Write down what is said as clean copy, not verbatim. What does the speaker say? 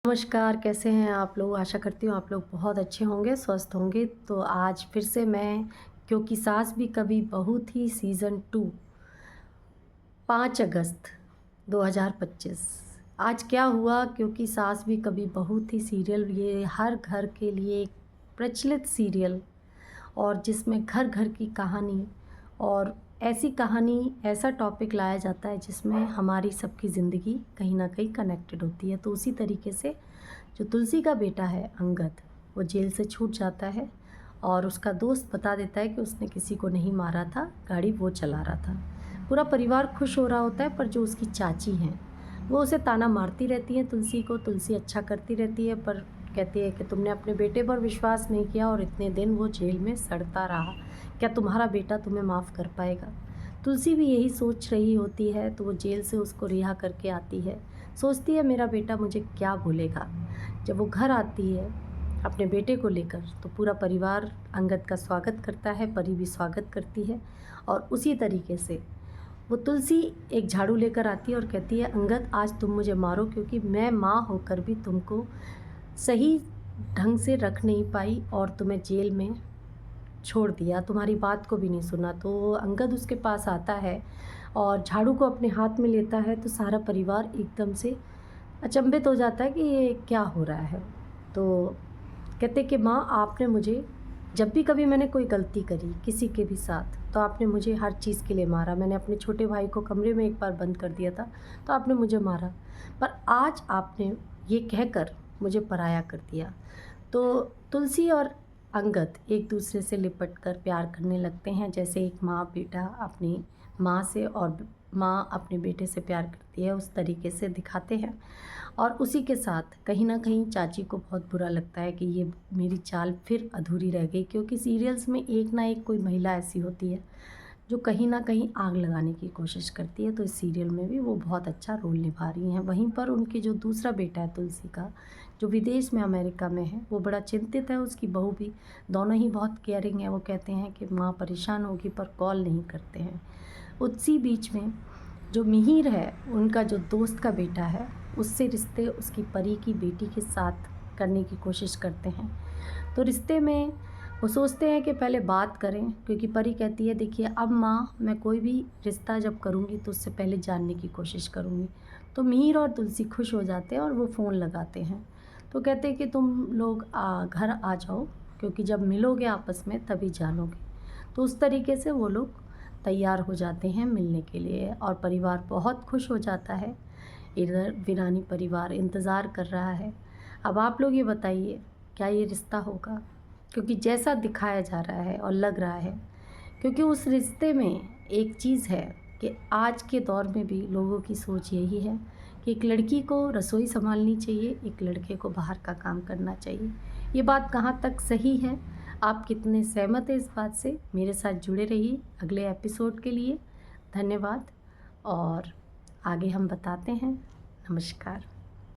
नमस्कार, कैसे हैं आप लोग? आशा करती हूँ आप लोग बहुत अच्छे होंगे, स्वस्थ होंगे। तो आज फिर से मैं क्योंकि सास भी कभी बहू थी सीज़न 2 5 अगस्त 2025। आज क्या हुआ? क्योंकि सास भी कभी बहू थी सीरियल ये हर घर के लिए एक प्रचलित सीरियल और जिसमें घर घर की कहानी और ऐसी कहानी ऐसा टॉपिक लाया जाता है जिसमें हमारी सबकी ज़िंदगी कहीं ना कहीं कनेक्टेड होती है। तो उसी तरीके से जो तुलसी का बेटा है अंगद, वो जेल से छूट जाता है और उसका दोस्त बता देता है कि उसने किसी को नहीं मारा था, गाड़ी वो चला रहा था। पूरा परिवार खुश हो रहा होता है, पर जो उसकी चाची हैं वो उसे ताना मारती रहती हैं तुलसी को। तुलसी अच्छा करती रहती है पर कहती है कि तुमने अपने बेटे पर विश्वास नहीं किया और इतने दिन वो जेल में सड़ता रहा, क्या तुम्हारा बेटा तुम्हें माफ़ कर पाएगा? तुलसी भी यही सोच रही होती है, तो वो जेल से उसको रिहा करके आती है। सोचती है मेरा बेटा मुझे क्या बोलेगा। जब वो घर आती है अपने बेटे को लेकर, तो पूरा परिवार अंगद का स्वागत करता है, परी भी स्वागत करती है। और उसी तरीके से वो तुलसी एक झाड़ू लेकर आती है और कहती है अंगद आज तुम मुझे मारो, क्योंकि मैं माँ होकर भी तुमको सही ढंग से रख नहीं पाई और तुम्हें जेल में छोड़ दिया, तुम्हारी बात को भी नहीं सुना। तो अंगद उसके पास आता है और झाड़ू को अपने हाथ में लेता है, तो सारा परिवार एकदम से अचंभित हो जाता है कि ये क्या हो रहा है। तो कहते कि माँ आपने मुझे जब भी कभी मैंने कोई गलती करी किसी के भी साथ, तो आपने मुझे हर चीज़ के लिए मारा। मैंने अपने छोटे भाई को कमरे में एक बार बंद कर दिया था तो आपने मुझे मारा, पर आज आपने ये कहकर मुझे पराया कर दिया। तो तुलसी और अंगद एक दूसरे से लिपट कर प्यार करने लगते हैं, जैसे एक माँ बेटा अपनी माँ से और माँ अपने बेटे से प्यार करती है, उस तरीके से दिखाते हैं। और उसी के साथ कहीं ना कहीं चाची को बहुत बुरा लगता है कि ये मेरी चाल फिर अधूरी रह गई, क्योंकि सीरियल्स में एक ना एक कोई महिला ऐसी होती है जो कहीं ना कहीं आग लगाने की कोशिश करती है। तो इस सीरियल में भी वो बहुत अच्छा रोल निभा रही हैं। वहीं पर उनके जो दूसरा बेटा है तुलसी का, जो विदेश में अमेरिका में है, वो बड़ा चिंतित है। उसकी बहू भी, दोनों ही बहुत केयरिंग है। वो कहते हैं कि माँ परेशान होगी पर कॉल नहीं करते हैं। उसी बीच में जो मिहिर है, उनका जो दोस्त का बेटा है, उससे रिश्ते उसकी परी की बेटी के साथ करने की कोशिश करते हैं। तो रिश्ते में वो सोचते हैं कि पहले बात करें, क्योंकि परी कहती है देखिए अब माँ मैं कोई भी रिश्ता जब करूँगी तो उससे पहले जानने की कोशिश करूँगी। तो मिहिर और तुलसी खुश हो जाते हैं और वो फ़ोन लगाते हैं। तो कहते हैं कि तुम लोग घर आ जाओ, क्योंकि जब मिलोगे आपस में तभी जानोगे। तो उस तरीके से वो लोग तैयार हो जाते हैं मिलने के लिए और परिवार बहुत खुश हो जाता है। इधर वीरानी परिवार इंतज़ार कर रहा है। अब आप लोग ये बताइए क्या ये रिश्ता होगा? क्योंकि जैसा दिखाया जा रहा है और लग रहा है, क्योंकि उस रिश्ते में एक चीज़ है कि आज के दौर में भी लोगों की सोच यही है कि एक लड़की को रसोई संभालनी चाहिए, एक लड़के को बाहर का काम करना चाहिए। ये बात कहाँ तक सही है? आप कितने सहमत हैं इस बात से? मेरे साथ जुड़े रहिए अगले एपिसोड के लिए। धन्यवाद और आगे हम बताते हैं। नमस्कार।